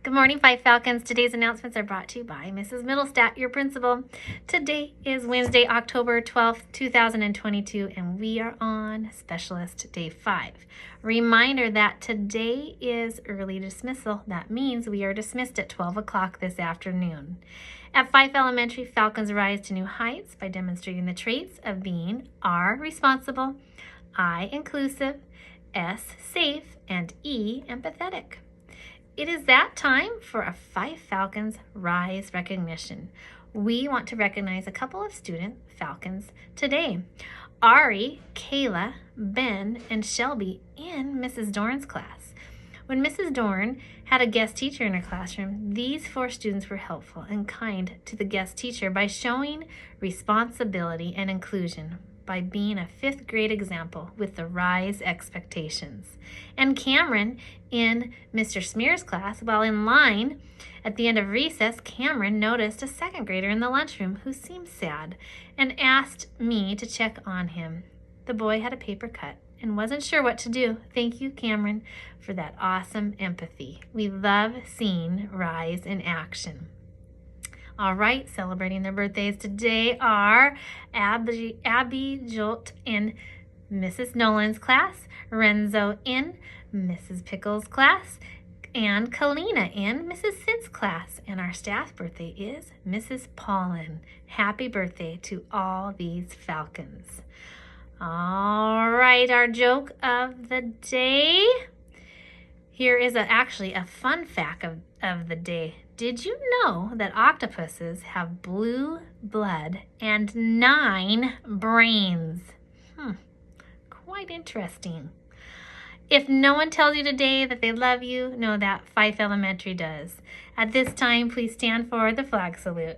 Good morning, Five Falcons. Today's announcements are brought to you by Mrs. Middlestat, your principal. Today is Wednesday, October 12th, 2022, and we are on Specialist Day 5. Reminder that today is early dismissal. That means we are dismissed at 12 o'clock this afternoon. At Fife Elementary, Falcons rise to new heights by demonstrating the traits of being R, responsible, I, inclusive, S, safe, and E, empathetic. It is that time for a Fife Falcons Rise recognition. We want to recognize a couple of student Falcons today. Ari, Kayla, Ben, and Shelby in Mrs. Dorn's class. When Mrs. Dorn had a guest teacher in her classroom, these 4 students were helpful and kind to the guest teacher by showing responsibility and inclusion, by being a 5th grade example with the Rise expectations. And Cameron in Mr. Smear's class, while in line at the end of recess, Cameron noticed a 2nd grader in the lunchroom who seemed sad and asked me to check on him. The boy had a paper cut and wasn't sure what to do. Thank you, Cameron, for that awesome empathy. We love seeing Rise in action. All right, celebrating their birthdays today are Abby Jolt in Mrs. Nolan's class, Renzo in Mrs. Pickles' class, and Kalina in Mrs. Sid's class. And our staff birthday is Mrs. Paulin. Happy birthday to all these Falcons. All right, our joke of the day. Here is actually a fun fact of the day. Did you know that octopuses have blue blood and 9 brains? Quite interesting. If no one tells you today that they love you, know that Fife Elementary does. At this time, please stand for the flag salute.